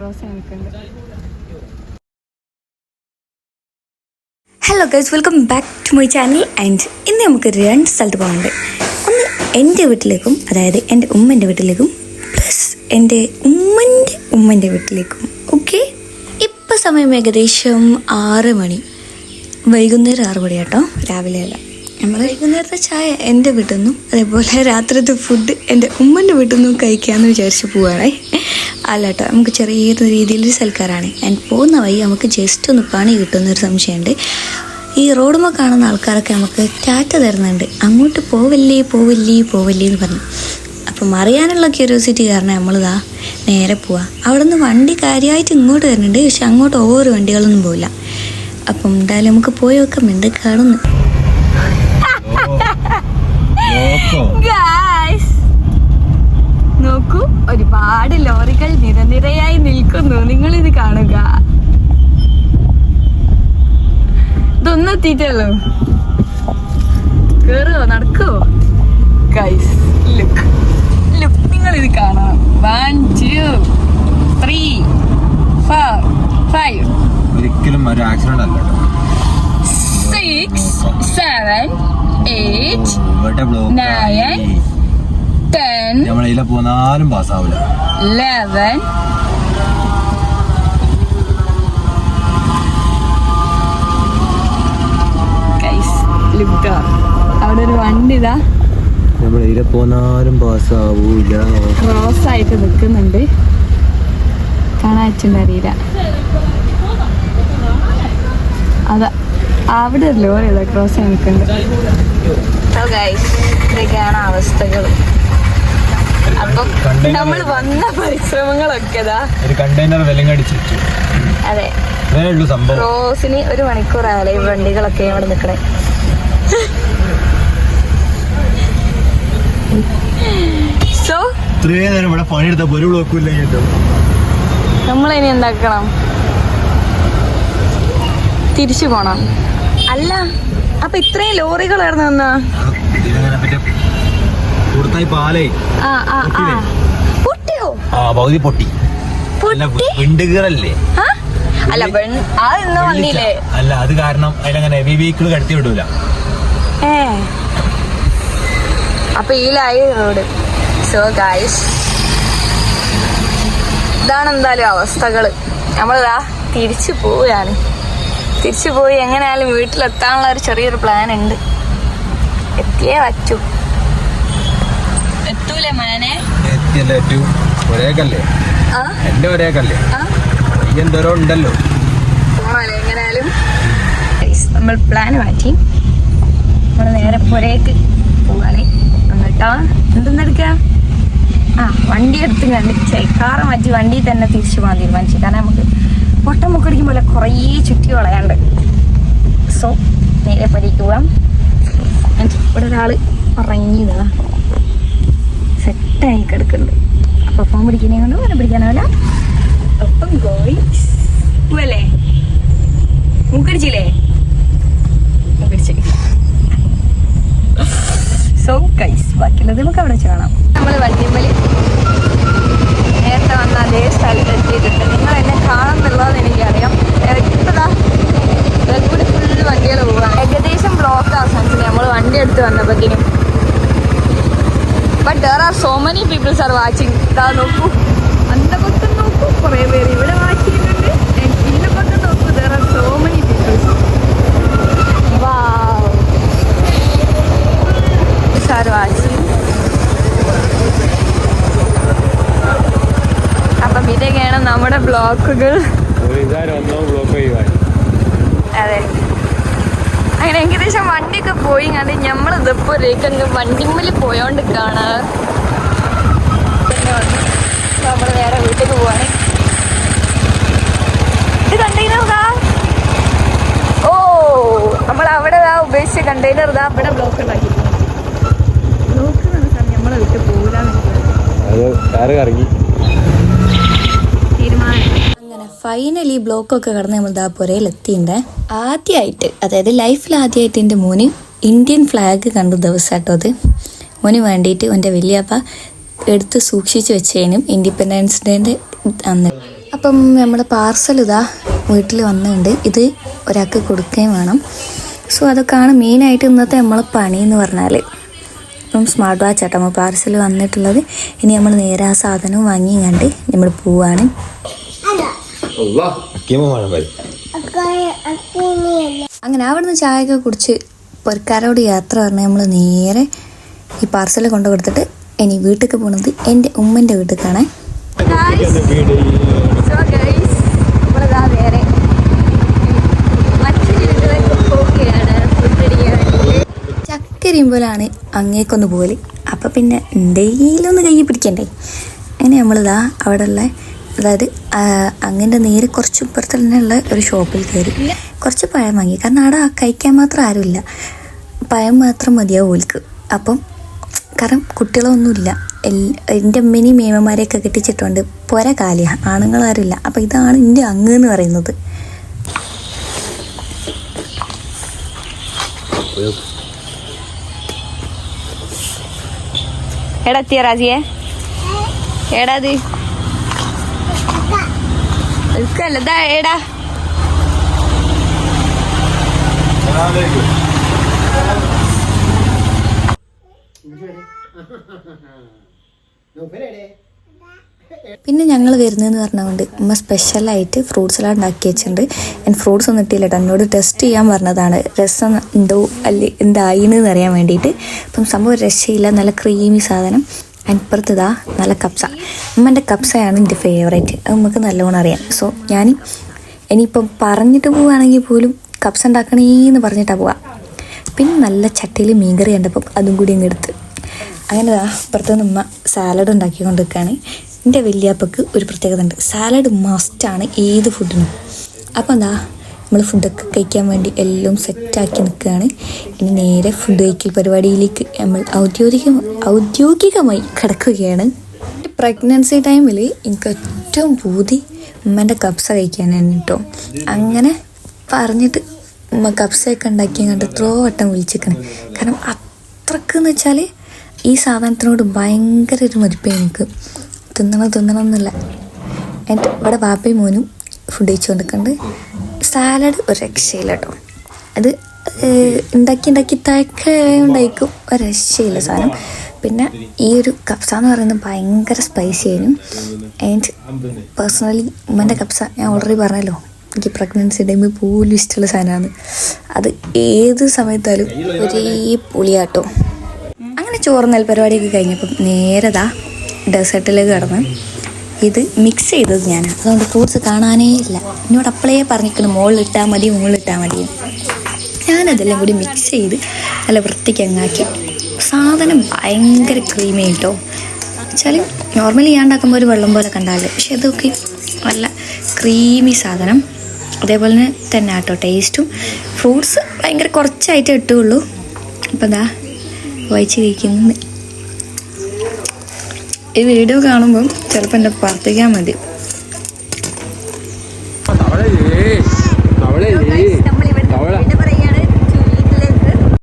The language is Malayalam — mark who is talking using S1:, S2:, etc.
S1: ക്രോസ് നിൽക്കുന്നുണ്ട്.
S2: Hello guys, welcome back to my channel. And ഇന്ന് നമുക്ക് 2 സ്ഥലത്ത് പോകുന്നുണ്ട്. ഒന്ന് എൻ്റെ വീട്ടിലേക്കും, അതായത് എൻ്റെ ഉമ്മൻ്റെ വീട്ടിലേക്കും, പ്ലസ് എൻ്റെ ഉമ്മൻ്റെ വീട്ടിലേക്കും. ഓക്കെ, ഇപ്പം സമയം ഏകദേശം 6 മണി, വൈകുന്നേരം 6 മണി കേട്ടോ, രാവിലെ അല്ല. നമ്മൾ വൈകുന്നേരത്തെ ചായ എൻ്റെ വീട്ടിൽ നിന്നും, അതേപോലെ രാത്രിത്തെ ഫുഡ് എൻ്റെ ഉമ്മൻ്റെ വീട്ടിൽ നിന്നും കഴിക്കാമെന്ന് വിചാരിച്ച് പോവുകയാണേ. അല്ല കേട്ടോ, നമുക്ക് ചെറിയൊരു രീതിയിലൊരു സൽക്കാരാണ്. ആൻഡ് പോകുന്ന വഴി നമുക്ക് ജസ്റ്റ് ഒന്ന് പണി കിട്ടുന്നൊരു സംശയമുണ്ട്. ഈ റോഡുമ്പോൾ കാണുന്ന ആൾക്കാരൊക്കെ നമുക്ക് ടാറ്റ തരുന്നുണ്ട്, അങ്ങോട്ട് പോവല്ലേ എന്ന് പറഞ്ഞു. അപ്പം അറിയാനുള്ള ക്യൂരിയോസിറ്റി കാരണം നമ്മളിതാ നേരെ പോവാം. അവിടെ നിന്ന് വണ്ടി കാര്യമായിട്ട് ഇങ്ങോട്ട് വരുന്നുണ്ട്, പക്ഷെ അങ്ങോട്ട് ഓരോ വണ്ടികളൊന്നും പോവില്ല. അപ്പം എന്തായാലും നമുക്ക് പോയി നോക്കാം എന്ത് കാണുന്നു.
S1: നോക്കൂ, ഒരുപാട് ലോറികൾ നിരനിരയായി നിൽക്കുന്നു. നിങ്ങളിത് കാണുക. ഇതൊന്നും എത്തിയിട്ടല്ലോ. കേറുവോ, നടക്കുവോ? ഗൈസ്, ലുക്ക് നിങ്ങളിത് കാണാം. 1 2 3 4 5
S3: ഒരിക്കലും ഒരു ആക്സിഡന്റ് അല്ല.
S1: 6 7 8 9 10
S3: നമ്മളതിലെ പോന്നാലും പാസ്സാവില്ല.
S1: 11 അവിടെ ഒരു വണ്ടി ഇതാ
S3: നമ്മളതിലെ പോന്നാലും പാസ്സാവൂല.
S1: ക്രോസ് ആയിട്ട് നിൽക്കുന്നുണ്ട്, കാണാൻ അതാ അവിടെ ഒരു ലോറി ഇതാ ക്രോസ് ആയി നിൽക്കുന്നുണ്ട്. ഇതൊക്കെയാണ് അവസ്ഥകൾ. അപ്പം നമ്മൾ വന്ന പരിശ്രമങ്ങളൊക്കെ
S3: ഒരു കണ്ടെയ്നർ വിലങ്ങടിച്ചിട്ട്.
S1: അതെ, ക്രോസിന് 1 മണിക്കൂറായാലേ ഈ വണ്ടികളൊക്കെ ഇവിടെ നിൽക്കണേ. സോ
S3: ഇത്രയും നേരം ഇവിടെ പണിയെടുത്ത ഒരു ബ്ലോക്കും ഇല്ല കേട്ടോ.
S1: നമ്മളിനി എന്താക്കണം? തിരിച്ചു പോണം. അല്ല, അപ്പൊ ഇത്രയും ലോറികളായിരുന്നു എന്നാ പൊട്ടിയോ?
S3: പകുതി പൊട്ടി. വിണ്ടുകീറല്ലേ?
S1: അല്ല, അതൊന്നും വന്നില്ലേ?
S3: അല്ല, അത് കാരണം അതിലങ്ങനെ ഹെവി വെഹിക്കിൾ കടത്തി വിടൂല.
S1: അപ്പൊ ഈലായി റോഡ്. സോ ഗൈസ്, ഇതാണ് എന്തായാലും അവസ്ഥകള്. നമ്മളിതാ തിരിച്ചു പോവുകയാണ്. തിരിച്ചു പോയി എങ്ങനെയായാലും വീട്ടിലെത്താനുള്ള ഒരു ചെറിയൊരു പ്ലാൻ ഉണ്ട്. എത്തിയേ പറ്റൂ. എത്തൂലേ മോനെ?
S3: ഒരേക്കല്ലേ എന്റെ ഒരേക്കല്ലേ എന്തോരോ ഉണ്ടല്ലോ.
S1: എങ്ങനെയാലും നമ്മൾ പ്ലാൻ മാറ്റി നമ്മൾ നേരെ പുരേക്ക് പോവാണ്. എന്നിട്ടാ എന്തെന്നെടുക്ക വണ്ടി എടുത്ത് കണ്ടിച്ചേ കാറ് മാറ്റി വണ്ടി തന്നെ തിരിച്ചു പോകാൻ തീരുമാനിച്ചു. കാരണം നമുക്ക് പൊട്ടം മുക്കടിക്കും പോലെ കുറേ ചുറ്റി വളയാണ്ട്. സോ നേരെ പരീക്ക് പോവാം. ഇവിടെ ഒരാൾ ഉറങ്ങിയതാ, സെറ്റായി കിടക്കുന്നുണ്ട്. അപ്പോൾ ഫോൺ പിടിക്കുന്നേ കൊണ്ട് വരെ പിടിക്കാനാവില്ല. ഒപ്പം ഗോയിസ് പോവല്ലേ? മുക്കടിച്ചില്ലേ? മുക്കടിച്ച്. സോ ഗൈസ്, ബാക്കിയുള്ളത് നമുക്ക് അവിടെ വെച്ച് കാണാം. നമ്മൾ വണ്ടിമ്മൽ നേരത്തെ വന്ന അതേ സ്ഥലത്ത് എത്തിയിട്ടുണ്ട്. നിങ്ങൾ എന്നെ കാണുന്നുള്ളതെന്ന് എനിക്കറിയാം. ഇപ്പതാ കൂടി ഫുള്ള് വണ്ടികൾ പോവാണ്. ഏകദേശം ബ്ലോക്ക് അവസാനിച്ചു നമ്മൾ വണ്ടി എടുത്ത് വന്നപ്പോഴത്തേനും. But there are so many people are watching. ഇതാ നോക്കൂ, അന്നകൊട്ടും നോക്കൂ, കുറേ പേര് ഇവിടെ വാച്ച് ചെയ്യുന്നുണ്ട്. ഇന്നകൊട്ടും നോക്കൂ, there are so many people. Wow, are watching. അപ്പം ഇതൊക്കെയാണ് നമ്മുടെ ബ്ലോക്കുകൾ. അതെ, അങ്ങനെ ഏകദേശം വണ്ടിയൊക്കെ പോയി കണ്ട് നമ്മൾ ഇതിപ്പോ വണ്ടിമ്മൽ പോയോണ്ട് കാണാൻ നമ്മൾ നേരെ വീട്ടിലേക്ക് പോവാണ്. ഇത് കണ്ടെയ്നർ ഇതാ. ഓ, നമ്മൾ അവിടെ ഉപേക്ഷിച്ച കണ്ടെയ്നർ ഇതാ ഇവിടെ ബ്ലോക്ക് ഉണ്ടാക്കി. ബ്ലോക്ക് നമ്മളെ വിട്ട് പോകില്ലാന്ന് തീരുമാനം.
S2: അങ്ങനെ ഫൈനലി ബ്ലോക്കൊക്കെ കടന്ന് നമ്മൾ ദാ പുരയിലെത്തിയിട്ടുണ്ട്. ആദ്യമായിട്ട്, അതായത് ലൈഫിൽ ആദ്യമായിട്ട് എൻ്റെ മോന് ഇന്ത്യൻ ഫ്ലാഗ് കണ്ട ദിവസം കേട്ടോ അത്. മോന് വേണ്ടിയിട്ട് എൻ്റെ വലിയപ്പ എടുത്ത് സൂക്ഷിച്ച് വെച്ചതിനും ഇൻഡിപെൻഡൻസ് ഡേൻ്റെ അന്ന് അപ്പം നമ്മുടെ പാർസൽ ഇതാ വീട്ടിൽ വന്നിട്ടുണ്ട്. ഇത് ഒരാൾക്ക് കൊടുക്കുകയും വേണം. സോ അതൊക്കെയാണ് മെയിനായിട്ട് ഇന്നത്തെ നമ്മളെ പണി എന്ന് പറഞ്ഞാൽ. ഇപ്പം സ്മാർട്ട് വാച്ച് ആട്ടോ നമ്മൾ പാർസൽ വന്നിട്ടുള്ളത്. ഇനി നമ്മൾ നേരെ ആ സാധനം വാങ്ങി കണ്ട് നമ്മൾ പോവാണ്. അങ്ങനെ അവിടുന്ന് ചായയൊക്കെ കുടിച്ച് പൊരക്കാരോട് യാത്ര പറഞ്ഞ് നമ്മൾ നേരെ ഈ പാർസൽ കൊണ്ടു കൊടുത്തിട്ട് ഇനി വീട്ടിലേക്ക് പോകുന്നത് എൻ്റെ ഉമ്മൻ്റെ വീട്ടിലേക്കാണ്. ചക്കരിയുമ്പോഴാണ് അങ്ങേക്കൊന്ന് പോലെ. അപ്പം പിന്നെ എന്തെങ്കിലും ഒന്ന് കൈ പിടിക്കണ്ടേ. അങ്ങനെ നമ്മളിതാ അവിടെ ഉള്ള, അതായത് അങ്ങൻ്റെ നേരെ കുറച്ച് ഇപ്പുറത്ത് തന്നെയുള്ള ഒരു ഷോപ്പിൽ കയറി കുറച്ച് പഴം വാങ്ങി. കാരണം അവിടെ കഴിക്കാൻ മാത്രം ആരുമില്ല, പഴം മാത്രം മതിയാവും ഓൽക്ക്. അപ്പം കാരണം കുട്ടികളൊന്നുമില്ല, എൻ്റെ അമ്മേനെയും മേമന്മാരെയൊക്കെ കെട്ടിച്ചിട്ടുണ്ട്. പുര കാലിയാണ്, ആണുങ്ങളാരുമില്ല. അപ്പം ഇതാണ് എൻ്റെ അങ്ങ് എന്ന് പറയുന്നത്.
S1: എടാ എത്തിയ റാസിയെ, എടാ അത് എടുക്കല്ല എടാ.
S2: പിന്നെ ഞങ്ങൾ വരുന്നതെന്ന് പറഞ്ഞുകൊണ്ട് ഉമ്മ സ്പെഷ്യലായിട്ട് ഫ്രൂട്ട്സ് എല്ലാം ഉണ്ടാക്കി വെച്ചിട്ടുണ്ട്. ഞാൻ ഫ്രൂട്ട്സ് ഒന്നും ഇട്ടില്ല കേട്ടോ, എന്നോട് ടെസ്റ്റ് ചെയ്യാൻ പറഞ്ഞതാണ് രസം ഉണ്ടോ അല്ലെ എന്തായിന്ന് അറിയാൻ വേണ്ടിയിട്ട്. അപ്പം സംഭവം രക്ഷയില്ല, നല്ല ക്രീമി സാധനം. അതിനിപ്പുറത്ത് ഇതാ നല്ല കപ്സ. ഉമ്മൻ്റെ കപ്സയാണ് എൻ്റെ ഫേവറേറ്റ്, അത് നമുക്ക് നല്ലോണം അറിയാം. സോ ഞാൻ ഇനിയിപ്പം പറഞ്ഞിട്ട് പോവുകയാണെങ്കിൽ പോലും കപ്സ ഉണ്ടാക്കണേന്ന് പറഞ്ഞിട്ടാണ് പോവുക. പിന്നെ നല്ല ചട്ടിയിൽ മീൻകറി കണ്ടപ്പം അതും കൂടി അങ്ങ് എടുത്ത് അങ്ങനെ അപ്പുറത്തുനിന്ന് ഉമ്മ സാലഡ് ഉണ്ടാക്കി കൊണ്ടിരിക്കുകയാണ്. എൻ്റെ വലിയപ്പക്ക് ഒരു പ്രത്യേകത ഉണ്ട്, സാലഡ് മസ്റ്റാണ് ഏത് ഫുഡിനും. അപ്പം എന്താ നമ്മൾ ഫുഡൊക്കെ കഴിക്കാൻ വേണ്ടി എല്ലാം സെറ്റാക്കി നിൽക്കുകയാണ്. ഇനി നേരെ ഫുഡ് കഴിക്കൽ പരിപാടിയിലേക്ക് നമ്മൾ ഔദ്യോഗികമായി കിടക്കുകയാണ്. പ്രഗ്നൻസി ടൈമിൽ എനിക്ക് ഏറ്റവും പൂതി ഉമ്മൻ്റെ കപ്സ കഴിക്കാനാണ് കേട്ടോ. അങ്ങനെ പറഞ്ഞിട്ട് ഉമ്മ കപ്സയൊക്കെ ഉണ്ടാക്കി കണ്ട് എത്രയോ വട്ടം വിളിച്ചിരിക്കണം. കാരണം അത്രക്കെന്ന് വെച്ചാൽ ഈ സാധനത്തിനോട് ഭയങ്കര ഒരു മതിപ്പാണ് എനിക്ക്. തിന്നണം എന്നില്ല. എൻ്റെ ഇവിടെ വാപ്പയും മോനും ഫുഡ് കഴിച്ചുകൊണ്ടിരിക്കുന്നുണ്ട്. സാലഡ് ഒരു രക്ഷയില്ല കേട്ടോ, അത് ഉണ്ടാക്കി തയ്ക്കുണ്ടായിരിക്കും, ഒരു രക്ഷയില്ല സാധനം. പിന്നെ ഈ ഒരു കപ്സ എന്ന് പറയുന്നത് ഭയങ്കര സ്പൈസി ആയിരുന്നു. ആൻഡ് പേഴ്സണലി ഉമ്മൻ്റെ കപ്സ ഞാൻ ഓൾറെഡി പറഞ്ഞല്ലോ, എനിക്ക് പ്രഗ്നൻസി ടൈമിൽ പോലും ഇഷ്ടമുള്ള സാധനമാണ്. അത് ഏത് സമയത്തായാലും ഒരേ പുളിയാട്ടോ. അങ്ങനെ ചോറുന്നൽ പരിപാടിയൊക്കെ കഴിഞ്ഞപ്പം നേരതാ ഡെസേർട്ടിലേക്ക് കിടന്ന് ഇത് മിക്സ് ചെയ്തത് ഞാനാണ്. അതുകൊണ്ട് ഫ്രൂട്ട്സ് കാണാനേ ഇല്ല. എന്നോട് അപ്പോഴേ പറഞ്ഞിരിക്കണം മുകളിലിട്ടാൽ മതി. ഞാനതെല്ലാം കൂടി മിക്സ് ചെയ്ത് നല്ല വൃത്തിക്ക് അങ്ങാക്കി. സാധനം ഭയങ്കര ക്രീമി കേട്ടോ. വെച്ചാൽ നോർമലി ഞാൻ ഉണ്ടാക്കുമ്പോൾ ഒരു വെള്ളം പോലെ കണ്ടാൽ, പക്ഷെ ഇതൊക്കെ നല്ല ക്രീമി സാധനം. അതേപോലെ തന്നെ ആട്ടോ ടേസ്റ്റും. ഫ്രൂട്ട്സ് ഭയങ്കര കുറച്ചായിട്ടേ ഇട്ടുള്ളൂ. അപ്പം എന്താ വായിച്ച് കഴിക്കുന്നത്. ഈ വീഡിയോ കാണുമ്പം ചിലപ്പോൾ എൻ്റെ പ്രാർത്ഥിക്കാൻ മതി.